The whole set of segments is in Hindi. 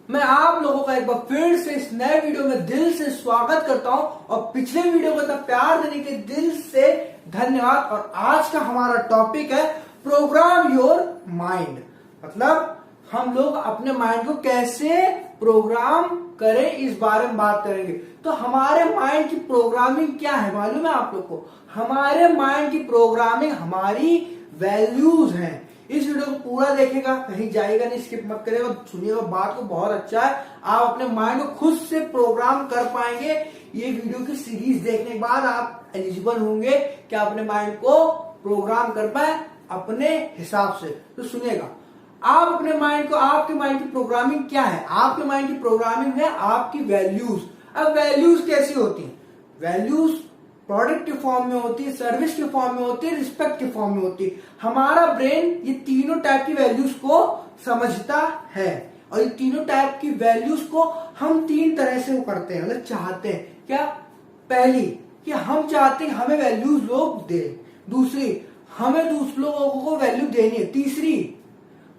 मैं आप लोगों का एक बार फिर से इस नए वीडियो में दिल से स्वागत करता हूं और पिछले वीडियो को इतना प्यार देने के दिल से धन्यवाद। और आज का हमारा टॉपिक है प्रोग्राम योर माइंड। मतलब हम लोग अपने माइंड को कैसे प्रोग्राम करें, इस बारे में बात करेंगे। तो हमारे माइंड की प्रोग्रामिंग क्या है मालूम है आप लोग को? हमारे माइंड की प्रोग्रामिंग हमारी वैल्यूज हैं। इस वीडियो को पूरा देखेगा, कहीं जाएगा नहीं, स्किप मत करेगा, सुनिएगा, बात को बहुत अच्छा है। आप अपने माइंड को खुद से प्रोग्राम कर पाएंगे। ये वीडियो की सीरीज देखने के बाद आप एलिजिबल होंगे कि आप अपने माइंड को प्रोग्राम कर पाए अपने हिसाब से। तो सुनिएगा, आप अपने माइंड को, आपके माइंड की प्रोग्रामिंग क्या है? आपके माइंड की प्रोग्रामिंग है आपकी वैल्यूज। अब वैल्यूज कैसी होती है? वैल्यूज प्रोडक्ट के फॉर्म में होती है, सर्विस के फॉर्म में होती है, रिस्पेक्ट के फॉर्म में होती है। हमारा ब्रेन ये तीनों टाइप की वैल्यूज को समझता है और ये तीनों टाइप की वैल्यूज को हम तीन तरह से वो करते हैं, मतलब चाहते हैं। क्या? पहली कि हम चाहते हैं हमें वैल्यूज लोग दे। दूसरी, हमें दूसरे लोगों को वैल्यू देनी है। तीसरी,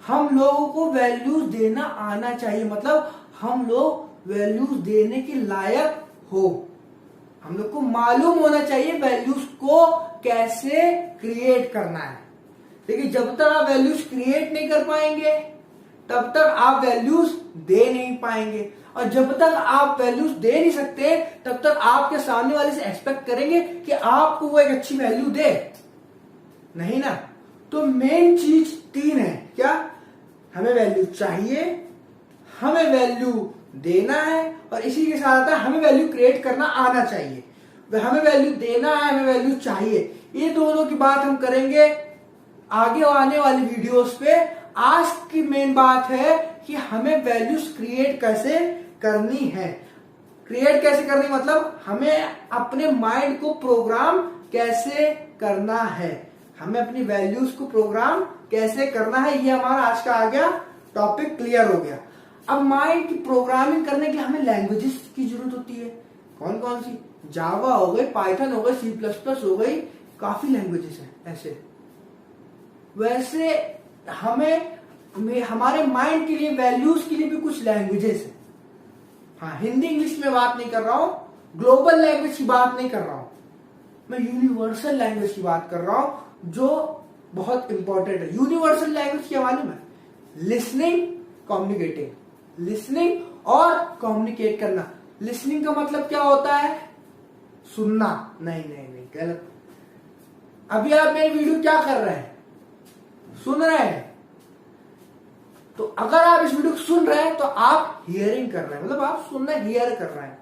हम लोगों को वैल्यूज देना आना चाहिए, मतलब हम लोग वैल्यूज देने के लायक हो। हम लोग को मालूम होना चाहिए वैल्यूज को कैसे क्रिएट करना है। लेकिन जब तक आप वैल्यूज क्रिएट नहीं कर पाएंगे तब तक आप वैल्यूज दे नहीं पाएंगे, और जब तक आप वैल्यूज दे नहीं सकते तब तक आपके सामने वाले से एक्सपेक्ट करेंगे कि आपको वो एक अच्छी वैल्यू दे, नहीं ना। तो मेन चीज तीन है। क्या? हमें वैल्यू चाहिए, हमें वैल्यू देना है, और इसी के साथ हमें वैल्यू क्रिएट करना आना चाहिए। हमें वैल्यू देना है, हमें वैल्यू चाहिए। ये दोनों की बात हम करेंगे आगे आने वाली वीडियोस पे। आज की मेन बात है कि हमें वैल्यूज क्रिएट कैसे करनी है। क्रिएट कैसे करनी मतलब हमें अपने माइंड को प्रोग्राम कैसे करना है, हमें अपनी वैल्यूज को प्रोग्राम कैसे करना है। ये हमारा आज का आ गया टॉपिक, क्लियर हो गया। अब माइंड की प्रोग्रामिंग करने के लिए हमें लैंग्वेजेस की जरूरत होती है। कौन कौन सी? जावा हो गई, पाइथन हो गई, C++ हो गई, काफी लैंग्वेजेस हैं ऐसे। वैसे हमें हमारे माइंड के लिए, वैल्यूज के लिए भी कुछ लैंग्वेजेस है। हाँ, हिंदी इंग्लिश में बात नहीं कर रहा हूं, ग्लोबल लैंग्वेज की बात नहीं कर रहा हूं, मैं यूनिवर्सल लैंग्वेज की बात कर रहा हूं जो बहुत इंपॉर्टेंट है। यूनिवर्सल लैंग्वेज क्या मालूम है? Listening, communicating. लिसनिंग और कम्युनिकेट करना। लिसनिंग का मतलब क्या होता है? सुनना। नहीं नहीं नहीं, गलत। अभी आप मेरी वीडियो क्या कर रहे हैं? सुन रहे हैं। तो अगर आप इस वीडियो को सुन रहे हैं तो आप हियरिंग कर रहे हैं, मतलब आप सुनना हियर कर रहे हैं।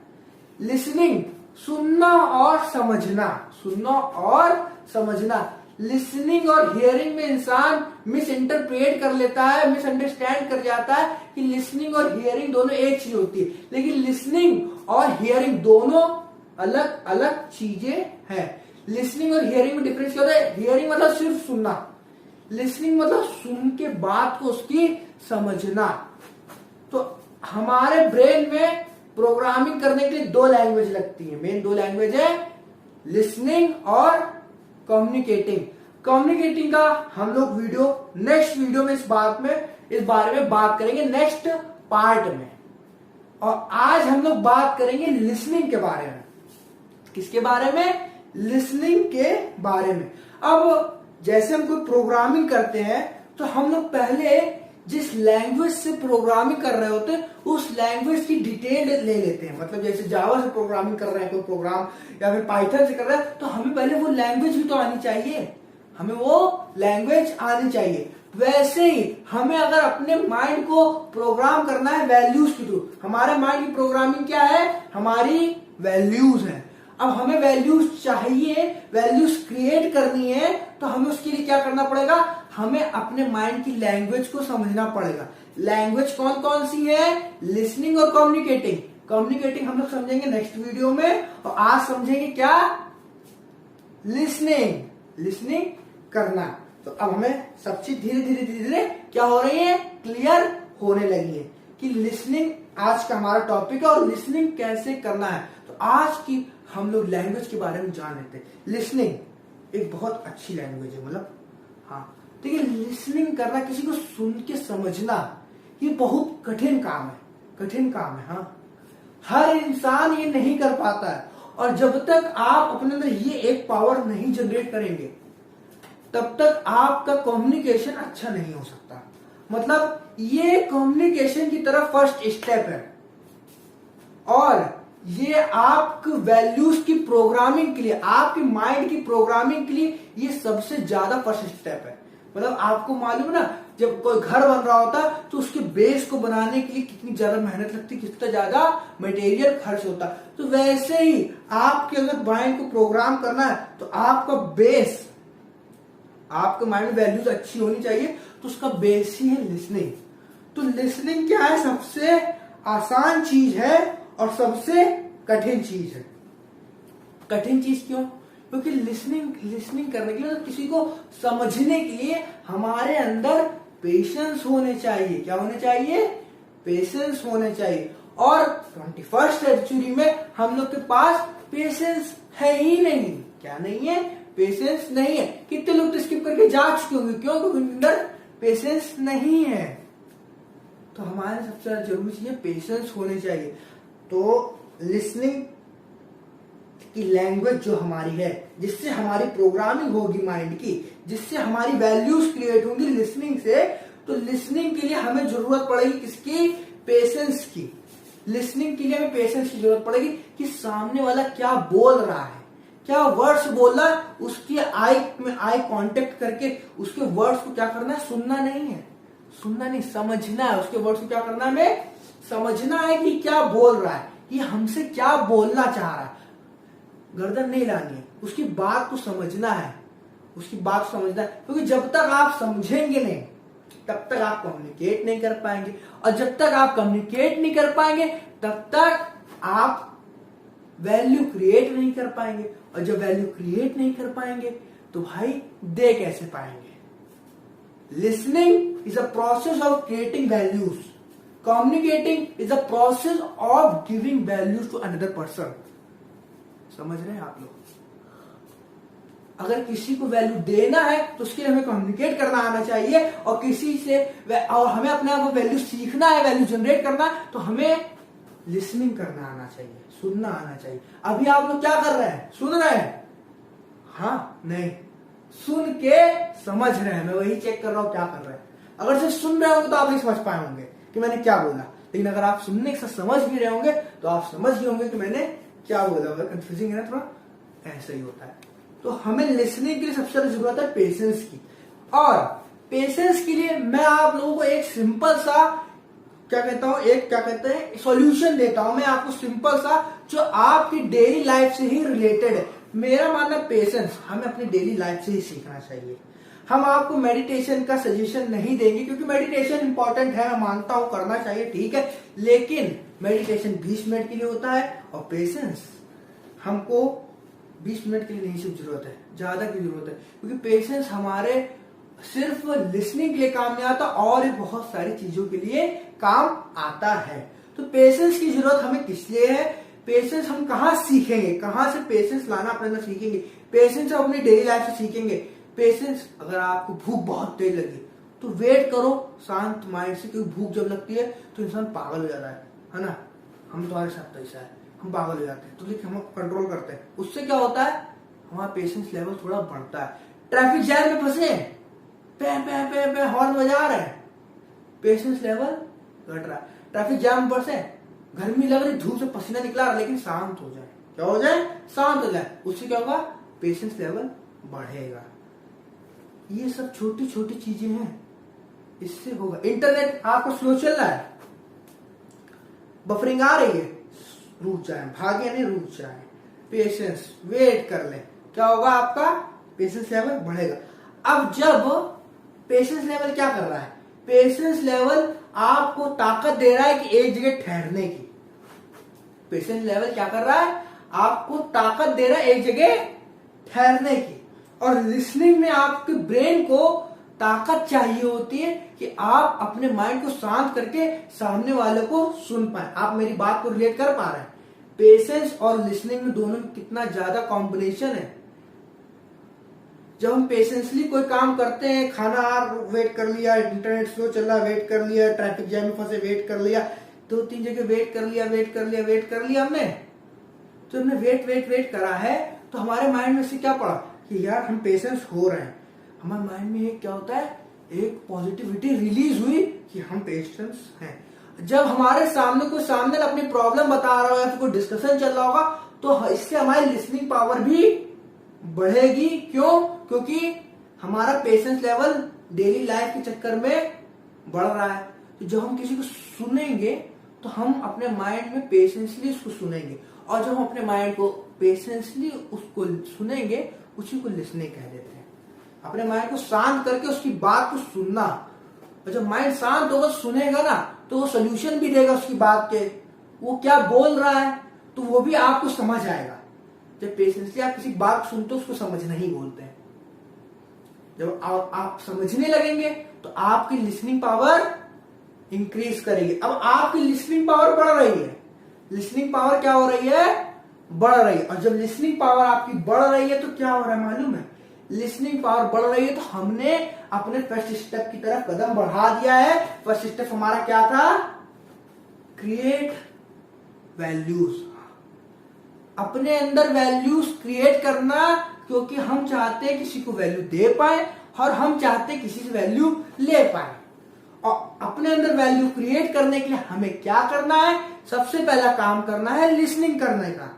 लिसनिंग सुनना और समझना, सुनना और समझना। लिसनिंग और हियरिंग में इंसान मिस इंटरप्रेट कर लेता है, मिसअंडरस्टैंड कर जाता है कि लिसनिंग और हियरिंग दोनों एक चीज होती है। लेकिन लिसनिंग और हियरिंग दोनों अलग अलग चीजें हैं। लिसनिंग और हियरिंग में डिफरेंस क्या होता है? हियरिंग मतलब सिर्फ सुनना, लिसनिंग मतलब सुन के बात को उसकी समझना। तो हमारे ब्रेन में प्रोग्रामिंग करने के लिए दो लैंग्वेज लगती है। मेन दो लैंग्वेज है, लिसनिंग और कम्युनिकेटिंग। कम्युनिकेटिंग का हम लोग वीडियो, नेक्स्ट वीडियो में इस बारे में बात करेंगे, नेक्स्ट पार्ट में। और आज हम लोग बात करेंगे लिसनिंग के बारे में। किसके बारे में? लिसनिंग के बारे में। अब जैसे हम कोई प्रोग्रामिंग करते हैं तो हम लोग पहले जिस लैंग्वेज से प्रोग्रामिंग कर रहे होते हैं उस लैंग्वेज की डिटेल ले लेते हैं। मतलब जैसे जावा से प्रोग्रामिंग कर रहे हैं कोई प्रोग्राम, या फिर पाइथन से कर रहे हैं, तो हमें पहले वो लैंग्वेज भी तो आनी चाहिए, हमें वो लैंग्वेज आनी चाहिए। वैसे ही हमें अगर अपने माइंड को प्रोग्राम करना है वैल्यूज के थ्रू, हमारे माइंड की प्रोग्रामिंग क्या है? हमारी वैल्यूज है। अब हमें वैल्यूज चाहिए, वैल्यूज क्रिएट करनी है, तो हमें उसके लिए क्या करना पड़ेगा? हमें अपने माइंड की लैंग्वेज को समझना पड़ेगा। लैंग्वेज कौन कौन सी है? लिसनिंग और कम्युनिकेटिंग। कम्युनिकेटिंग हम लोग समझेंगे नेक्स्ट वीडियो में, और आज समझेंगे क्या? लिसनिंग। लिसनिंग करना। तो अब हमें सब चीज धीरे धीरे धीरे धीरे क्या हो रही है? क्लियर होने लगी है कि लिसनिंग आज का हमारा टॉपिक है और लिसनिंग कैसे करना है। तो आज की हम लोग लैंग्वेज के बारे में जान लेते हैं। लिसनिंग एक बहुत अच्छी लैंग्वेज है, मतलब हाँ, देखिए लिसनिंग करना, किसी को सुन के समझना, ये बहुत कठिन काम है। कठिन काम है। हाँ, हर इंसान ये नहीं कर पाता है, और जब तक आप अपने अंदर ये एक पावर नहीं जनरेट करेंगे तब तक आपका कम्युनिकेशन अच्छा नहीं हो सकता। मतलब ये कम्युनिकेशन की तरफ फर्स्ट स्टेप है, और ये आपके वैल्यूज की प्रोग्रामिंग के लिए, आपके माइंड की प्रोग्रामिंग के लिए ये सबसे ज्यादा फर्स्ट स्टेप है। मतलब आपको मालूम ना, जब कोई घर बन रहा होता है तो उसके बेस को बनाने के लिए कितनी ज्यादा मेहनत लगती, कितना ज्यादा मटेरियल खर्च होता। तो वैसे ही आपके अगर माइंड को प्रोग्राम करना है तो आपका बेस, आपके माइंड में वैल्यूज अच्छी होनी चाहिए, तो उसका बेस ही है लिसनिंग। तो लिसनिंग क्या है? सबसे आसान चीज है और सबसे कठिन चीज है। कठिन चीज क्यों? क्योंकि लिसनिंग करने के लिए, तो किसी को समझने के लिए हमारे अंदर पेशेंस होने चाहिए। क्या होने चाहिए? पेशेंस होने चाहिए। और 21st सेंचुरी में हम लोग के पास पेशेंस है ही नहीं। क्या नहीं है? पेशेंस नहीं है। कितने लोग तो स्किप करके जा चुके होंगे, क्यों? क्योंकि उनके अंदर पेशेंस नहीं है। तो हमारे सबसे ज्यादा जरूरी चीज है पेशेंस होने चाहिए। तो लिसनिंग की लैंग्वेज जो हमारी है, जिससे हमारी प्रोग्रामिंग होगी माइंड की, जिससे हमारी वैल्यूज क्रिएट होंगी लिसनिंग से, तो लिसनिंग के लिए हमें जरूरत पड़ेगी किसकी? पेशेंस की। लिसनिंग के लिए हमें पेशेंस की जरूरत पड़ेगी कि सामने वाला क्या बोल रहा है, क्या वर्ड्स बोल रहा है, उसके आई में आई कांटेक्ट करके उसके वर्ड्स को क्या करना है? सुनना नहीं है, सुनना नहीं, समझना है। उसके वर्ड्स को क्या करना है? हमें समझना है कि क्या बोल रहा है, ये हमसे क्या बोलना चाह रहा है। गर्दन नहीं लानी है, उसकी बात को समझना है, उसकी बात समझना है। क्योंकि जब तक आप समझेंगे नहीं तब तक आप कम्युनिकेट नहीं कर पाएंगे, और जब तक आप कम्युनिकेट नहीं कर पाएंगे तब तक आप वैल्यू क्रिएट नहीं कर पाएंगे, और जब वैल्यू क्रिएट नहीं कर पाएंगे तो भाई दे कैसे पाएंगे? Listening is a process of creating values, communicating is a process of giving values to another person. समझ रहे हैं आप लोग? अगर किसी को वैल्यू देना है तो उसके लिए हमें कम्युनिकेट करना आना चाहिए, और किसी से, और हमें अपने आप को वैल्यू सीखना है, वैल्यू जनरेट करना है, तो हमें लिसनिंग करना आना चाहिए, सुनना आना चाहिए। अभी आप लोग क्या कर रहे हैं? सुन रहे हैं? हाँ, नहीं, सुन के समझ रहे हैं। मैं वही चेक कर रहा हूं क्या कर रहे हैं। अगर सिर्फ सुन रहे होंगे तो आप नहीं समझ पाए होंगे कि मैंने क्या बोला, लेकिन अगर आप सुनने के साथ समझ भी रहे होंगे तो आप समझ गए होंगे कि मैंने क्या बोला। अगर कंफ्यूजिंग है ना थोड़ा, ऐसा ही होता है। तो हमें लिसनिंग के लिए सबसे ज्यादा जरूरत है पेशेंस की, और पेशेंस के लिए मैं आप लोगों को एक सिंपल सा सॉल्यूशन देता हूं। मैं आपको सिंपल सा, जो आपकी डेली लाइफ से ही रिलेटेड है। मेरा मानना पेशेंस हमें अपनी डेली लाइफ से ही सीखना चाहिए। हम आपको मेडिटेशन का सजेशन नहीं देंगे, क्योंकि मेडिटेशन इंपॉर्टेंट है, मैं मानता हूं, करना चाहिए, ठीक है, लेकिन मेडिटेशन 20 मिनट के लिए होता है, और पेशेंस हमको 20 मिनट के लिए नहीं सिर्फ जरूरत है, ज्यादा की जरूरत है। क्योंकि पेशेंस हमारे सिर्फ लिसनिंग के लिए काम नहीं आता, और भी बहुत सारी चीजों के लिए काम आता है। तो पेशेंस की जरूरत हमें किस लिए है? पेशेंस हम कहाँ सीखेंगे? कहाँ से पेशेंस लाना अपने अंदर सीखेंगे? पेशेंस हम अपनी डेली लाइफ से सीखेंगे। पेशेंस, अगर आपको भूख बहुत तेज लगी तो वेट करो शांत माइंड से, क्योंकि भूख जब लगती है तो इंसान पागल हो जाता है ना। हम तुम्हारे साथ तो ऐसा है, हम पागल हो जाते हैं, तो लेकिन हम कंट्रोल करते हैं। उससे क्या होता है? हमारा पेशेंस लेवल थोड़ा बढ़ता है। ट्रैफिक जैम में फंसे, पे पे पे पे हॉर्न बजा रहे हैं, पेशेंस लेवल घट रहा है। ट्रैफिक जैम में फंसे, गर्मी लग रही, धूप से पसीना निकला रहा, लेकिन शांत हो जाए। क्या हो जाए? शांत हो जाए। उससे क्या होगा? पेशेंस लेवल बढ़ेगा। ये सब छोटी छोटी चीजें हैं, इससे होगा। इंटरनेट आपको स्लो चल रहा है, बफरिंग आ रही है, रुक जाए, भागे नहीं, रुक जाए, पेशेंस, वेट कर ले, क्या होगा? आपका पेशेंस लेवल बढ़ेगा। अब जब पेशेंस लेवल क्या कर रहा है? पेशेंस लेवल आपको ताकत दे रहा है कि एक जगह ठहरने की। पेशेंस लेवल क्या कर रहा है? आपको ताकत दे रहा है एक जगह ठहरने की। और लिसनिंग में आपके ब्रेन को ताकत चाहिए होती है कि आप अपने माइंड को शांत करके सामने वाले को सुन पाए। आप मेरी बात को रिलेट कर पा रहे हैं? पेशेंस और लिसनिंग में दोनों में कितना ज्यादा कॉम्बिनेशन है। जब हम पेशेंसली कोई काम करते हैं, खाना वेट कर लिया, इंटरनेट स्लो चल रहा, वेट कर लिया, ट्रैफिक जैम में फंसे, वेट कर लिया, 2-3 जगह वेट कर लिया हमने। तो हमने वेट करा है, तो हमारे माइंड में से क्या पड़ा कि यार हम पेशेंस हो रहे हैं। हमारे माइंड में एक क्या होता है, एक पॉजिटिविटी रिलीज हुई कि हम पेशेंस हैं। जब हमारे सामने अपनी प्रॉब्लम बता रहा होगा, कोई डिस्कशन चल रहा होगा, तो इससे हमारी लिसनिंग पावर भी बढ़ेगी। क्यों? क्योंकि हमारा पेशेंस लेवल डेली लाइफ के चक्कर में बढ़ रहा है। तो जब हम किसी को सुनेंगे तो हम अपने माइंड में पेशेंसली उसको सुनेंगे, और जब हम अपने माइंड को पेशेंसली उसको सुनेंगे, उसी को लिसनिंग कह देते हैं। अपने माइंड को शांत करके उसकी बात को सुनना। और जब माइंड शांत होगा, सुनेगा ना, तो वो सोल्यूशन भी देगा उसकी बात के, वो क्या बोल रहा है तो वो भी आपको समझ आएगा। जब पेशेंसली आप किसी बात को सुनते हो, उसको समझना ही बोलते हैं। जब आप समझने लगेंगे तो आपकी लिसनिंग पावर इंक्रीज करेगी। अब आपकी लिसनिंग पावर बढ़ रही है। लिसनिंग पावर क्या हो रही है? बढ़ रही है। और जब लिसनिंग पावर आपकी बढ़ रही है तो क्या हो रहा है मालूम है? लिसनिंग पावर बढ़ रही है तो हमने अपने फर्स्ट स्टेप की तरफ कदम बढ़ा दिया है। फर्स्ट स्टेप हमारा क्या था? Create values. अपने अंदर वैल्यूज क्रिएट करना, क्योंकि हम चाहते हैं किसी को वैल्यू दे पाए और हम चाहते हैं किसी से वैल्यू ले पाए। और अपने अंदर वैल्यू क्रिएट करने के लिए हमें क्या करना है? सबसे पहला काम करना है लिसनिंग करने का।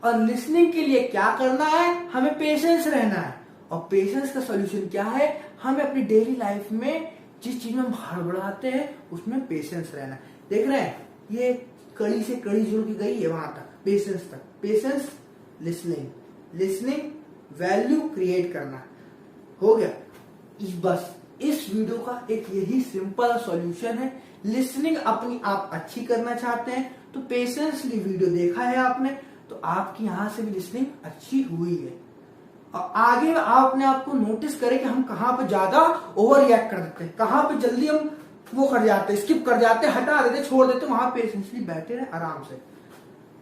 और लिसनिंग के लिए क्या करना है? हमें पेशेंस रहना है। और पेशेंस का सॉल्यूशन क्या है? हमें अपनी डेली लाइफ में जिस चीज में हम हड़बड़ाते हैं उसमें पेशेंस रहना है। देख रहे हैं, ये कड़ी से कड़ी जुड़ के गई है वहां तक, पेशेंस तक। पेशेंस, लिसनिंग, वैल्यू क्रिएट करना हो गया। बस इस वीडियो का एक यही सिंपल सॉल्यूशन है। लिसनिंग अपनी आप अच्छी करना चाहते हैं तो पेशेंसली वीडियो देखा है आपने, तो आपकी यहां से भी लिसनिंग अच्छी हुई है। और आगे आपने आपको नोटिस करें कि हम कहां पर ज्यादा ओवर रिएक्ट कर देते हैं, कहां पर जल्दी हम वो कर जाते हैं, स्किप कर जाते हैं, हटा देते, छोड़ देते, वहां पेशेंसली बैठे रहे आराम से।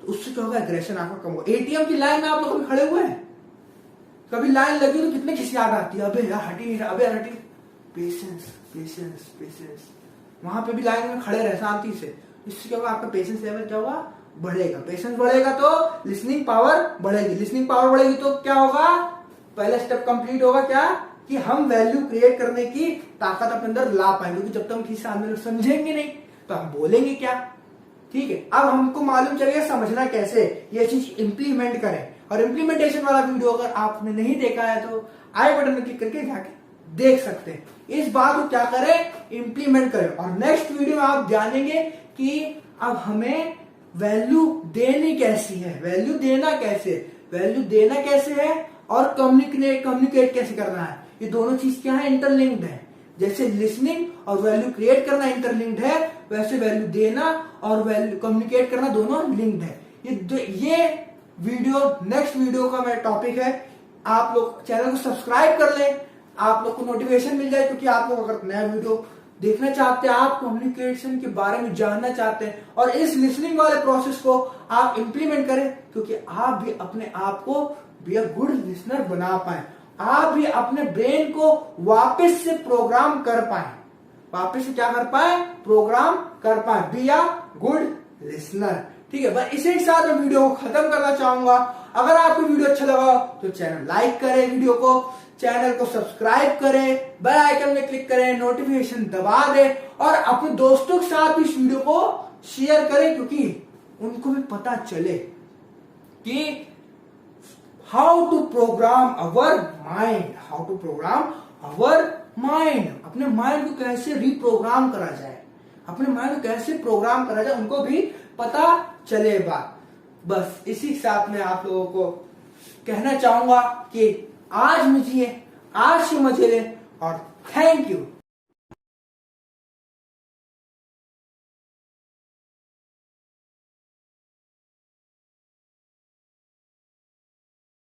तो उससे क्या होगा? एग्रेशन आपका कम होगा। एटीएम की लाइन में आप लोग कभी खड़े हुए हैं? कभी लाइन लगी तो कितने खिसियात आती है, अबे यार हटी नहीं रहा, अबे यार हटी। पेशेंस। वहां पे भी लाइन में खड़े रहे शांति से। इससे क्या होगा? आपका पेशेंस लेवल क्या होगा? बढ़ेगा। पेशेंस बढ़ेगा तो लिसनिंग पावर बढ़ेगी। लिसनिंग पावर बढ़ेगी तो क्या होगा? पहला स्टेप कंप्लीट होगा। क्या? कि हम वैल्यू क्रिएट करने की ताकत अपने अंदर ला पाएंगे। क्योंकि जब तक हम किसी सामने समझेंगे नहीं तो हम बोलेंगे क्या? ठीक है। अब हमको मालूम चलेगा समझना कैसे, ये चीज इंप्लीमेंट करें। और इंप्लीमेंटेशन वाला वीडियो अगर आपने नहीं देखा है तो आई बटन में क्लिक करके जाके देख सकते हैं। इस बात को क्या करें? इंप्लीमेंट करें। और नेक्स्ट वीडियो में आप जानेंगे कि अब हमें वैल्यू देनी कैसी है, वैल्यू देना कैसे है, और कम्युनिकेट कैसे करना है। ये दोनों चीज क्या है? इंटरलिंक्ड है। जैसे लिसनिंग और वैल्यू क्रिएट करना इंटरलिंक्ड है, वैसे वैल्यू देना और वैल्यू कम्युनिकेट करना दोनों लिंक्ड है। ये वीडियो नेक्स्ट वीडियो का मेरा टॉपिक है। आप लोग चैनल को सब्सक्राइब कर लें, आप लोग को नोटिफिकेशन मिल जाए, क्योंकि आप लोग अगर नया वीडियो देखना चाहते हैं, आप कम्युनिकेशन के बारे में जानना चाहते हैं और इस लिसनिंग वाले प्रोसेस को आप इंप्लीमेंट करें, क्योंकि आप भी अपने आप को बी अ गुड लिसनर बना पाए, आप भी अपने ब्रेन को वापस से प्रोग्राम कर पाए, वापस से क्या कर पाए? प्रोग्राम कर पाए, बी अ गुड लिसनर। ठीक है, बस इसी के साथ मैं वीडियो को खत्म करना चाहूंगा। अगर आपको वीडियो अच्छा लगा तो चैनल लाइक करें, वीडियो को चैनल को सब्सक्राइब करें, बेल आइकन में क्लिक करें, नोटिफिकेशन दबा दें और अपने दोस्तों के साथ भी इस वीडियो को शेयर करें, क्योंकि उनको भी पता चले कि how to program our mind, अपने माइंड को कैसे रिप्रोग्राम करा जाए, अपने माइंड को कैसे प्रोग्राम करा जाए, उनको भी पता चले बात। बस इसी के साथ मैं आप लोगों को कहना चाहूंगा कि आज समझिए, आज समझ लें और थैंक यू।